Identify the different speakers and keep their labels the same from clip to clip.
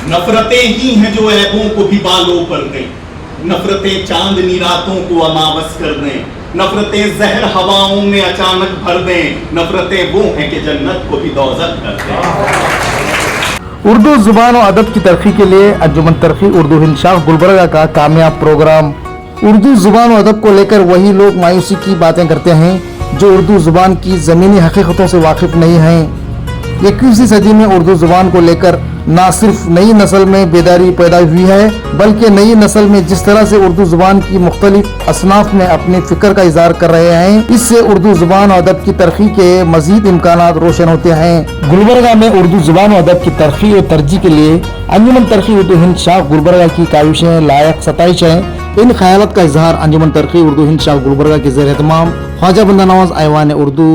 Speaker 1: नफरतें ही हैं जो ऐबों को भी बालों पर दें, नफरतें चांदनी रातों को अमावस कर दें, नफरतें जहर हवाओं में अचानक भर दें, नफरतें वो हैं कि जन्नत को भी दोज़ख कर दें।
Speaker 2: उर्दू ज़ुबान और अदब की तरक्की के लिए अंजुमन तरक्की उर्दू हिंद शाख गुलबर्गा का कामयाब प्रोग्राम। उर्दू ज़ुबान और अदब को लेकर वही लोग मायूसी की बातें करते हैं जो उर्दू ज़ुबान की ज़मीनी हकीकतों से वाकिफ़ नहीं हैं। 21वीं सदी में उर्दू ज़ुबान को लेकर ना सिर्फ नई नस्ल में बेदारी पैदा हुई है, बल्कि नई नस्ल में जिस तरह से उर्दू ज़ुबान की मुख्तलिफ असनाफ में अपने फ़िक्र का इज़हार कर रहे हैं, इससे उर्दू ज़ुबान और अदब की तरक्की के मज़ीद इम्कानात रोशन होते हैं। गुलबर्गा में उर्दू ज़ुबान और अदब की तरक्की और तरजीह के लिए अंजुमन तरक्की उर्दू हिंद शाख गुलबर्गा की काविशें लायक सताइश हैं। इन ख्यालात का इजहार अंजुमन तरक्की उर्दू हिंद शाख गुलबर्गा के ज़ेर एहतमाम ख्वाजा बंदा नवाज ऐवान उर्दू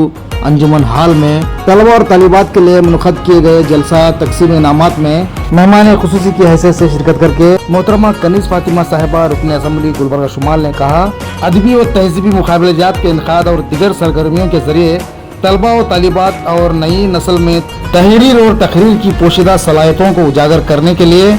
Speaker 2: अंजुमन हाल में तलबा और तालिबात के लिए मुनक़द किए गए जलसा तकसीम इनामात में मेहमान खुसूसी की हैसियत से शिरकत करके मोहतरमा कनीज़ फातिमा साहिबा रुकन असम्बली गुलबर्गा शुमाल ने कहा, अदबी और तहज़ीबी मुक़ाबलेजात के इनक़ाद और दिगर सरगर्मियों के ज़रिए तलबा और तालिबात और नई नस्ल में तहरीर और तकरीर की पोशीदा सलाहियतों को उजागर करने के लिए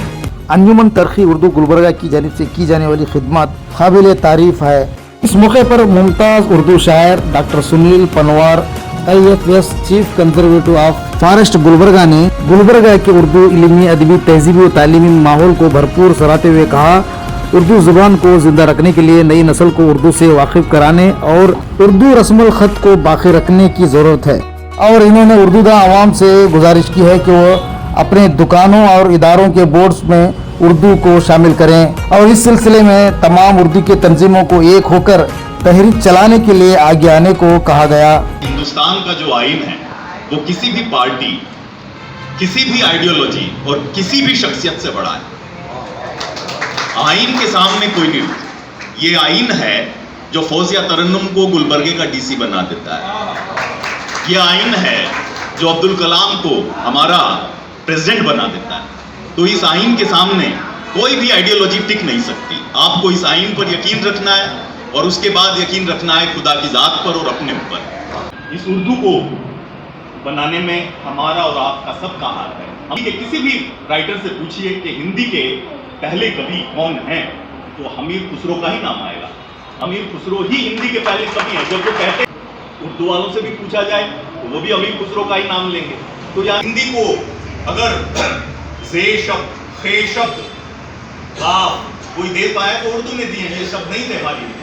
Speaker 2: अंजुमन तरक्की उर्दू गुलबर्गा की जानिब से की जाने वाली खिदमत काबिल तारीफ़ है। इस मौके पर मुमताज़ उर्दू शायर doctor Sunil Panwar IFS chief conservative of forest Gulbarga ने गुलबर्गा के उर्दू इल्मी अदबी तहजीबी और तालीमी माहौल को भरपूर सराहते हुए कहा, उर्दू ज़ुबान को ज़िंदा रखने के लिए नई नस्ल को उर्दू से वाकिफ़ कराने और उर्दू रस्मुल ख़त को बाकी रखने की ज़रूरत है। और इन्होंने उर्दूदा आवाम से गुजारिश की है कि वो अपने दुकानों और इदारों के बोर्ड्स में उर्दू को शामिल करें और इस सिलसिले में तमाम उर्दू की तंजीमों को एक होकर तहरीक चलाने के लिए आगे आने को कहा गया।
Speaker 1: हिंदुस्तान का जो आइन है वो किसी भी पार्टी, किसी भी आइडियोलॉजी और किसी भी शख्सियत से बड़ा है। आइन के सामने कोई नहीं रुकता। ये आइन है जो फौजिया तरन्नुम को गुलबर्गे का DC बना देता है। ये आइन है जो अब्दुल कलाम को हमारा प्रेसिडेंट बना देता है। तो इस आइन के सामने कोई भी आइडियोलॉजी टिक नहीं सकती। आपको इस आइन पर यकीन रखना है और उसके बाद यकीन रखना है खुदा की ज़ात पर और अपने ऊपर। इस उर्दू को बनाने में हमारा और आपका सबका हाथ है। हम किसी भी राइटर से पूछिए कि हिंदी के पहले कवि कौन हैं, तो अमीर खुसरो का ही नाम आएगा। अमीर खुसरो ही हिंदी के पहले कवि हैं। जब वो कहते हैं उर्दू वालों से भी पूछा जाए तो वो भी अमीर खुसरो का ही नाम लेंगे। तो यहाँ हिंदी को अगर जे शब्द, खे शब्द, काफ कोई दे पाया तो उर्दू ने दिए, ये शब्द नहीं थे हमारी।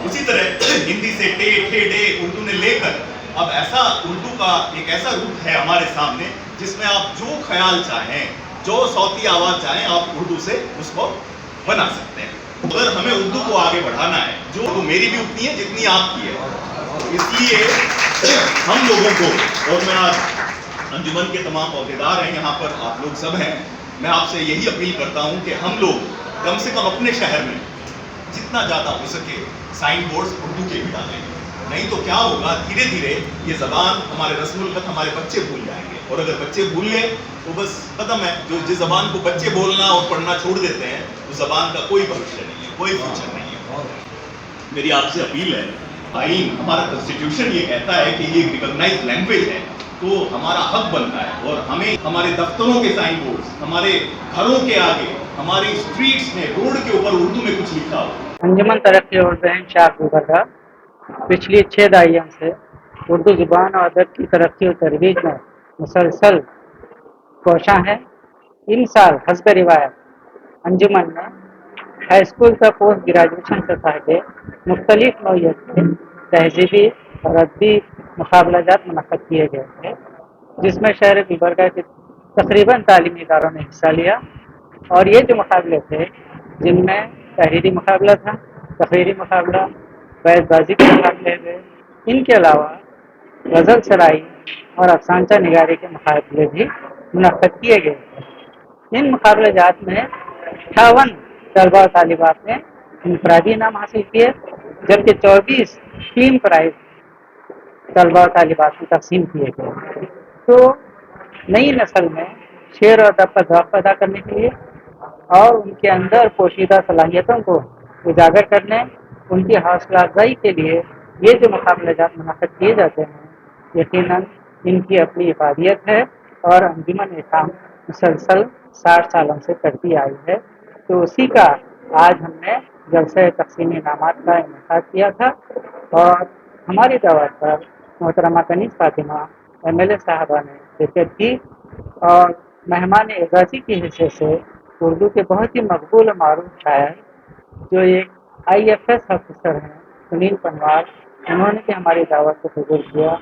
Speaker 1: उसी तरह हिंदी से टे ठे डे उर्दू ने लेकर अब ऐसा उर्दू का एक ऐसा रूप है हमारे सामने जिसमें आप जो ख्याल चाहें, जो सौती आवाज चाहें, आप उर्दू से उसको बना सकते हैं। अगर हमें उर्दू को आगे बढ़ाना है, जो तो मेरी भी उतनी है जितनी आपकी है, इसलिए हम लोगों को, और मैं आज अंजुमन के तमाम अहदेदार हैं, यहाँ पर आप लोग सब हैं, मैं आपसे यही अपील करता हूँ कि हम लोग कम से कम अपने शहर में जितना ज़्यादा हो सके साइन बोर्ड्स उर्दू के भी डालें। नहीं तो क्या होगा, धीरे धीरे ये ज़बान, हमारे रस्मुल ख़त हमारे बच्चे भूल जाएंगे। और अगर बच्चे भूल गए तो बस खत्म है। जो जिस ज़बान को बच्चे बोलना और पढ़ना छोड़ देते हैं, उस ज़बान का कोई भविष्य नहीं है, कोई फ्यूचर नहीं है। मेरी आपसे अपील है, आइन हमारा कॉन्स्टिट्यूशन ये कहता है कि ये रिकॉग्नाइज्ड लैंग्वेज है, तो हमारा हक बनता है और हमें हमारे दफ्तरों के साइन बोर्ड्स, हमारे घरों के आगे, हमारी स्ट्रीट्स में, रोड के ऊपर उर्दू में कुछ लिखा हो।
Speaker 3: अंजुमन तरक्की उर्दू हिंद शाख गुलबर्गा पिछली 6 दहाइयों से उर्दू ज़ुबान और अदब की तरक्की और तरबीज में मुसलसल कोशां है। इन साल हस्ब रिवायत अंजुमन ने हाई स्कूल का पोस्ट ग्रेजुएशन से पहले मुख्तलिफ नौइयत के तहजीबी और अदबी मुकाबलाजात मुनक़्क़द किए गए थे, जिसमें शहर गुलबर्गा के तकरीबन तालीमी इदारों ने हिस्सा लिया। और ये जो मुकाबले थे, जिनमें तहरीरी मुकाबला था, तकरीरी मुकाबला, बैतबाजी के मुकाबले हुए, इनके अलावा गज़ल सराई और अफसानचा निगारी के मुकाबले भी मुनक़्क़द किए गए थे। इन मुकाबलेजात में 58 तलबा और तालिबात ने इनफरादी इनाम हासिल किए, जबकि 24 टीम प्राइज तलबा और तालिबात को तकसीम किए गए। तो नई नस्ल में शेर और अदब का ज़ौक़ पैदा करने के लिए और उनके अंदर पोशीदा सलाहियतों को उजागर करने, उनकी हौसला अफजाई के लिए ये जो मुकाबलेजात मुनक़्क़द किए जाते हैं, यकीनन इनकी अपनी इफादियत है और अंजुमन ये काम मुसलसल 60 सालों से करती आई है। तो उसी का आज हमने जलसे तकसीम इनामात का इनेकाद किया था और हमारी दावत पर मोहतरमा कनीज़ फातिमा MLA साहबा ने शिरकत की और मेहमान एजाज़ी की हैसियत से उर्दू के बहुत ही मकबूल और मारूफ शायर जो एक IFS ऑफिसर हैं सुनील पनवार, उन्होंने भी हमारी दावत को कबूल किया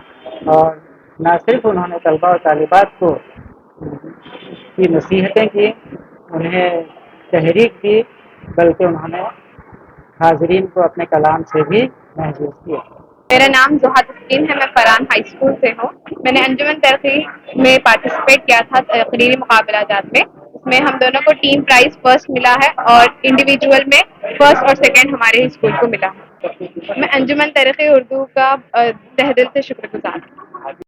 Speaker 3: और न सिर्फ उन्होंने तलबा और तालिबात को की नसीहतें की, उन्हें तहरीक दी, बल्कि उन्होंने हाजरीन को अपने कलाम से भी महसूस किया।
Speaker 4: मेरा नाम ज़ुहा तस्कीन है, मैं फरहान हाई स्कूल से हूँ। मैंने अंजुमन तरक्की में पार्टिसिपेट किया था तकरीरी मुकाबला जात में। उसमें हम दोनों को टीम प्राइज़ फर्स्ट मिला है और इंडिविजुअल में फर्स्ट और सेकंड हमारे ही स्कूल को मिला। मैं अंजुमन तरक्की उर्दू का तहे दिल से शुक्रगुजार हूँ।